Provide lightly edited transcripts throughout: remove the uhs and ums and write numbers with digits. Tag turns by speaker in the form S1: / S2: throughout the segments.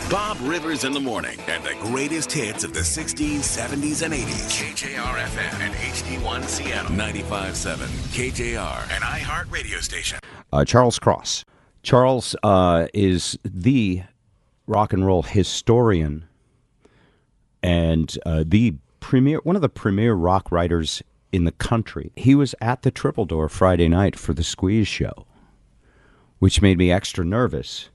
S1: Bob Rivers in the morning and the greatest hits of the 60s, 70s, and 80s. KJR-FM and HD1 Seattle. 95.7 KJR, an iHeart radio station.
S2: Charles Cross. Charles is the rock and roll historian and one of the premier rock writers in the country. He was at the Triple Door Friday night for the Squeeze show, which made me extra nervous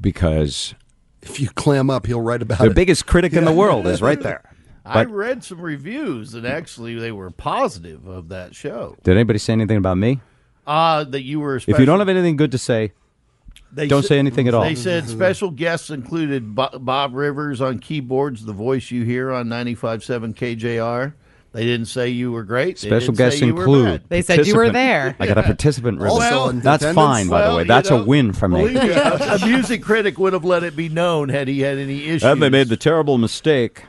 S2: because
S3: if you clam up, he'll write about
S2: the
S3: it.
S2: biggest critic in the world is right there.
S4: I read some reviews, and actually they were positive of that show.
S2: Did anybody say anything about me?
S4: That you were
S2: If you don't have anything good to say, don't say anything at all.
S4: They said special guests included Bob Rivers on keyboards, the voice you hear on 95.7 KJR. They didn't say you were great.
S2: Special guests include.
S5: They said you were there.
S2: I got a participant ribbon.
S3: Also
S2: That's fine, by the way. That's a win for me.
S4: Believe me, a music critic would have let it be known had he had any issues.
S2: And they made the terrible mistake.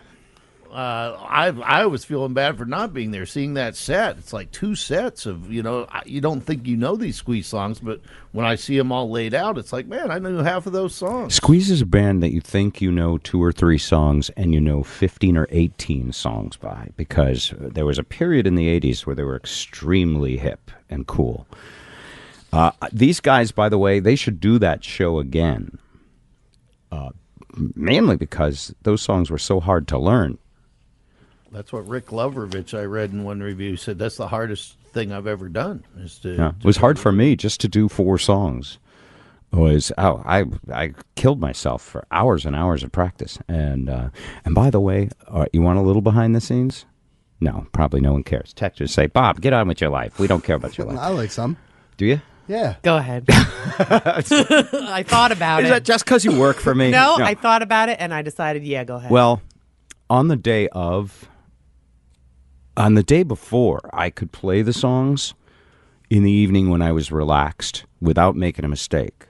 S4: I was feeling bad for not being there. Seeing that set, it's like two sets of, you don't think you know these Squeeze songs, but when I see them all laid out, it's like, man, I knew half of those songs.
S2: Squeeze is a band that you think you know 2 or 3 songs and you know 15 or 18 songs by, because there was a period in the 80s where they were extremely hip and cool. These guys, by the way, they should do that show again, mainly because those songs were so hard to learn.
S4: That's what Rick Loverovich, I read in one review, said that's the hardest thing I've ever done.
S2: It was hard for me just to do 4 songs. I killed myself for hours and hours of practice. And by the way, you want a little behind the scenes? No, probably no one cares. Texters say, Bob, get on with your life. We don't care about your life.
S3: I like some.
S2: Do you?
S3: Yeah.
S5: Go ahead. I thought about it.
S2: Is that just because you work for me?
S5: No, I thought about it and I decided, yeah, go ahead.
S2: Well, on the day before, I could play the songs in the evening when I was relaxed without making a mistake.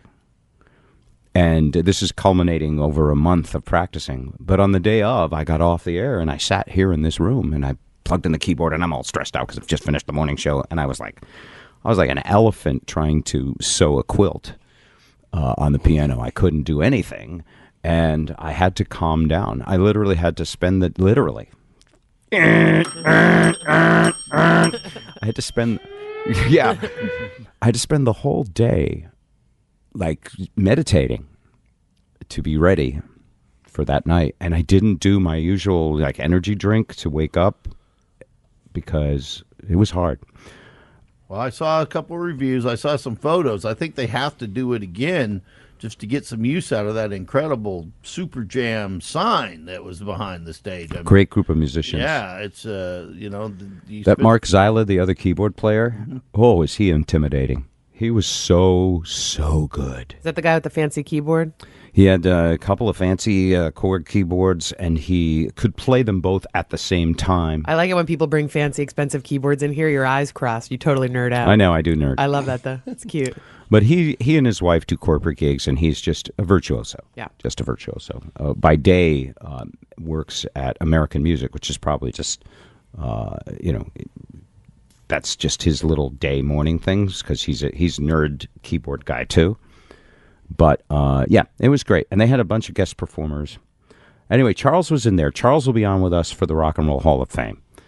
S2: And this is culminating over a month of practicing. But on the day of, I got off the air and I sat here in this room and I plugged in the keyboard and I'm all stressed out because I've just finished the morning show. And I was like an elephant trying to sew a quilt on the piano. I couldn't do anything. And I had to calm down. I literally had to spend I had to spend the whole day like meditating to be ready for that night. And I didn't do my usual like energy drink to wake up because it was hard.
S4: Well, I saw a couple of reviews. I saw some photos. I think they have to do it again just to get some use out of that incredible Super Jam sign that was behind the stage. I mean,
S2: great group of musicians.
S4: Yeah, it's,
S2: that Mark Zyla, the other keyboard player, is he intimidating. He was so good.
S5: Is that the guy with the fancy keyboard?
S2: He had a couple of fancy chord keyboards, and he could play them both at the same time.
S5: I like it when people bring fancy, expensive keyboards in here. Your eyes cross. You totally nerd out.
S2: I know, I do nerd.
S5: I love that, though. It's cute.
S2: But he and his wife do corporate gigs, and he's just a virtuoso.
S5: Yeah.
S2: Just a virtuoso. By day, works at American Music, which is probably just, that's just his little day morning things, because he's nerd keyboard guy, too. But, it was great. And they had a bunch of guest performers. Anyway, Charles was in there. Charles will be on with us for the Rock and Roll Hall of Fame.